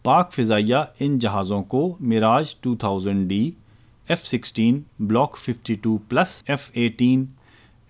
پاک فضائیہ ان جہازوں کو میراج 2000D F-16 block 52 plus F-18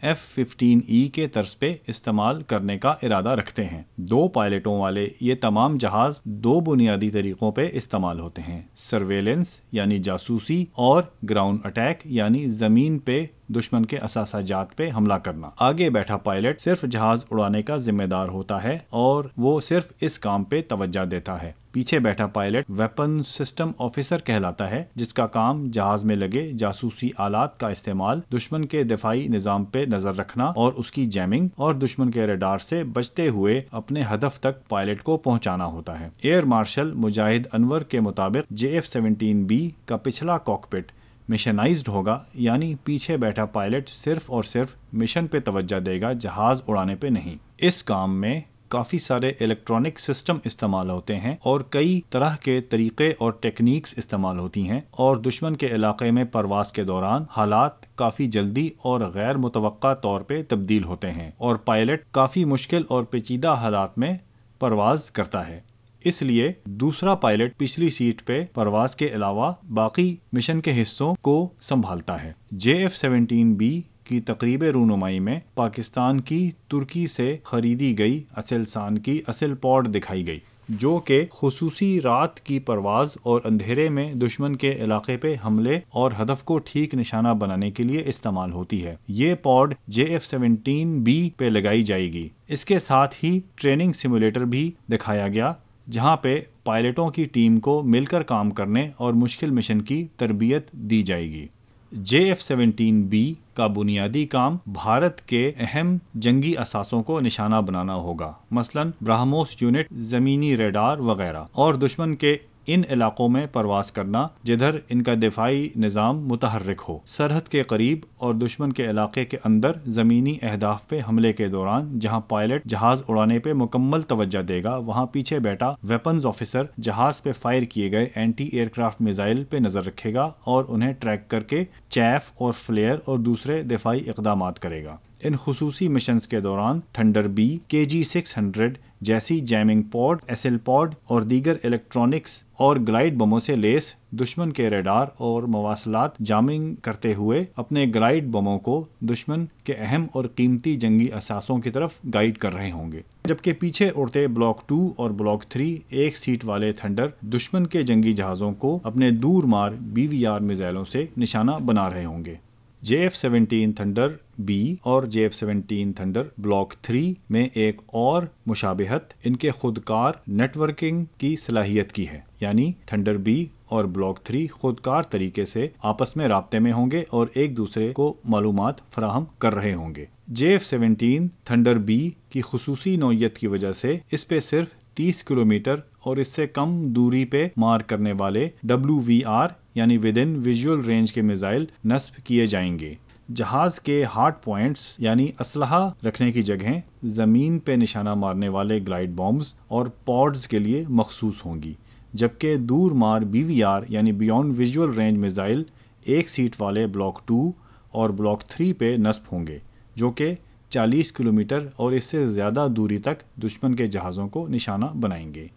F-15E کے طرز پہ استعمال کرنے کا ارادہ رکھتے ہیں۔ 2 پائلٹوں والے یہ تمام جہاز 2 بنیادی طریقوں پہ استعمال ہوتے ہیں: سرویلنس یعنی جاسوسی اور گراؤنڈ اٹیک یعنی زمین پہ دشمن کے اثاثہ جات پہ حملہ کرنا۔ آگے بیٹھا پائلٹ صرف جہاز اڑانے کا ذمہ دار ہوتا ہے اور وہ صرف اس کام پہ توجہ دیتا ہے۔ پیچھے بیٹھا پائلٹ ویپن سسٹم آفیسر کہلاتا ہے، جس کا کام جہاز میں لگے جاسوسی آلات کا استعمال، دشمن کے دفاعی نظام پہ نظر رکھنا اور اس کی جیمنگ اور دشمن کے ریڈار سے بچتے ہوئے اپنے ہدف تک پائلٹ کو پہنچانا ہوتا ہے۔ ایئر مارشل مجاہد انور کے مطابق JF-17B کا پچھلا کاکپٹ مشنائزڈ ہوگا، یعنی پیچھے بیٹھا پائلٹ صرف اور صرف مشن پہ توجہ دے گا، جہاز اڑانے پہ نہیں۔ اس کام میں کافی سارے الیکٹرانک سسٹم استعمال ہوتے ہیں اور کئی طرح کے طریقے اور ٹیکنیکس استعمال ہوتی ہیں، اور دشمن کے علاقے میں پرواز کے دوران حالات کافی جلدی اور غیر متوقع طور پہ تبدیل ہوتے ہیں اور پائلٹ کافی مشکل اور پیچیدہ حالات میں پرواز کرتا ہے۔ اس لیے دوسرا پائلٹ پچھلی سیٹ پہ پرواز کے علاوہ باقی مشن کے حصوں کو سنبھالتا ہے۔ JF-17B کی تقریب رونمائی میں پاکستان کی ترکی سے خریدی گئی اسیلسان کی اصل پاڈ دکھائی گئی، جو کہ خصوصی رات کی پرواز اور اندھیرے میں دشمن کے علاقے پہ حملے اور ہدف کو ٹھیک نشانہ بنانے کے لیے استعمال ہوتی ہے۔ یہ پاڈ JF-17B پہ لگائی جائے گی۔ اس کے ساتھ ہی ٹریننگ سیمولیٹر بھی دکھایا گیا، جہاں پہ پائلٹوں کی ٹیم کو مل کر کام کرنے اور مشکل مشن کی تربیت دی جائے گی۔ JF-17B کا بنیادی کام بھارت کے اہم جنگی اثاثوں کو نشانہ بنانا ہوگا، مثلاً برہموس یونٹ، زمینی ریڈار وغیرہ، اور دشمن کے ان علاقوں میں پرواز کرنا جدھر ان کا دفاعی نظام متحرک ہو۔ سرحد کے قریب اور دشمن کے علاقے کے اندر زمینی اہداف پہ حملے کے دوران جہاں پائلٹ جہاز اڑانے پہ مکمل توجہ دے گا، وہاں پیچھے بیٹھا ویپنز آفیسر جہاز پہ فائر کیے گئے اینٹی ایئر کرافٹ میزائل پہ نظر رکھے گا اور انہیں ٹریک کر کے چیف اور فلیئر اور دوسرے دفاعی اقدامات کرے گا۔ ان خصوصی مشنز کے دوران تھنڈر بی، KG-600 جیسی جیمنگ پاڈ، ایسل پاڈ اور دیگر الیکٹرانکس اور گلائیڈ بموں سے لیس دشمن کے ریڈار اور مواصلات جامنگ کرتے ہوئے اپنے گلائیڈ بموں کو دشمن کے اہم اور قیمتی جنگی اثاثوں کی طرف گائیڈ کر رہے ہوں گے، جبکہ پیچھے اڑتے بلاک 2 اور بلاک 3 ایک سیٹ والے تھنڈر دشمن کے جنگی جہازوں کو اپنے دور مار BVR میزائلوں سے نشانہ بنا رہے ہوں گے۔ JF-17 تھنڈر B اور JF-17 تھنڈر بلاک 3 میں ایک اور مشابہت ان کے خودکار نیٹ ورکنگ کی صلاحیت کی ہے، یعنی تھنڈر B اور بلاک 3 خودکار طریقے سے آپس میں رابطے میں ہوں گے اور ایک دوسرے کو معلومات فراہم کر رہے ہوں گے۔ JF-17 تھنڈر B کی خصوصی نوعیت کی وجہ سے اس پہ صرف 30 کلومیٹر اور اس سے کم دوری پہ مار کرنے والے WVR یعنی ود ان ویژول رینج کے میزائل نصب کیے جائیں گے۔ جہاز کے ہارڈ پوائنٹس یعنی اسلحہ رکھنے کی جگہیں زمین پہ نشانہ مارنے والے گلائیڈ بامز اور پاڈز کے لیے مخصوص ہوں گی، جبکہ دور مار BVR یعنی بیونڈ ویژول رینج میزائل ایک سیٹ والے بلاک 2 اور بلاک 3 پہ نصب ہوں گے، جو کہ 40 کلومیٹر اور اس سے زیادہ دوری تک دشمن کے جہازوں کو نشانہ بنائیں گے۔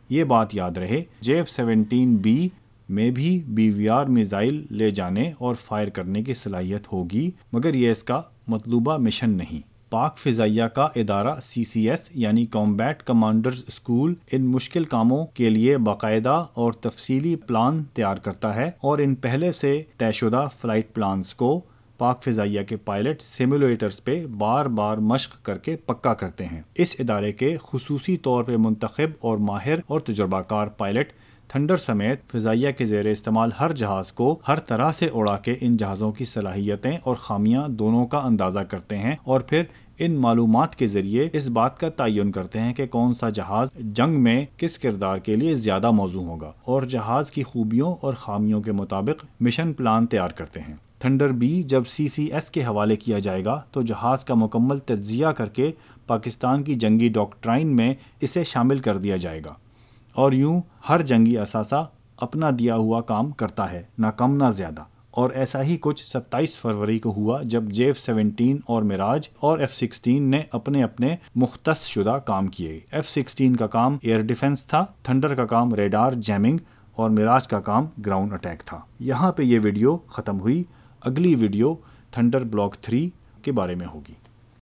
یہ بات یاد رہے، JF-17B میں بھی BVR میزائل لے جانے اور فائر کرنے کی صلاحیت ہوگی، مگر یہ اس کا مطلوبہ مشن نہیں۔ پاک فضائیہ کا ادارہ CCS یعنی کامبیٹ کمانڈرز اسکول ان مشکل کاموں کے لیے باقاعدہ اور تفصیلی پلان تیار کرتا ہے اور ان پہلے سے طے شدہ فلائٹ پلانز کو پاک فضائیہ کے پائلٹ سیمولیٹرز پہ بار بار مشق کر کے پکا کرتے ہیں۔ اس ادارے کے خصوصی طور پہ منتخب اور ماہر اور تجربہ کار پائلٹ تھنڈر سمیت فضائیہ کے زیر استعمال ہر جہاز کو ہر طرح سے اڑا کے ان جہازوں کی صلاحیتیں اور خامیاں دونوں کا اندازہ کرتے ہیں اور پھر ان معلومات کے ذریعے اس بات کا تعین کرتے ہیں کہ کون سا جہاز جنگ میں کس کردار کے لیے زیادہ موزوں ہوگا، اور جہاز کی خوبیوں اور خامیوں کے مطابق مشن پلان تیار کرتے ہیں۔ تھنڈر B جب CCS کے حوالے کیا جائے گا تو جہاز کا مکمل تجزیہ کر کے پاکستان کی جنگی ڈاکٹرائن میں اسے شامل کر دیا جائے گا، اور یوں ہر جنگی اثاثہ اپنا دیا ہوا کام کرتا ہے، نہ کم نہ زیادہ، اور ایسا ہی کچھ 27 فروری کو ہوا جب JF-17 اور میراج اور F-16 نے اپنے اپنے مختص شدہ کام کیے۔ F-16 کا کام ایئر ڈیفنس تھا، تھنڈر کا کام ریڈار جیمنگ اور میراج کا کام گراؤنڈ اٹیک تھا۔ یہاں پہ یہ ویڈیو ختم ہوئی۔ اگلی ویڈیو تھنڈر بلاک 3 کے بارے میں ہوگی۔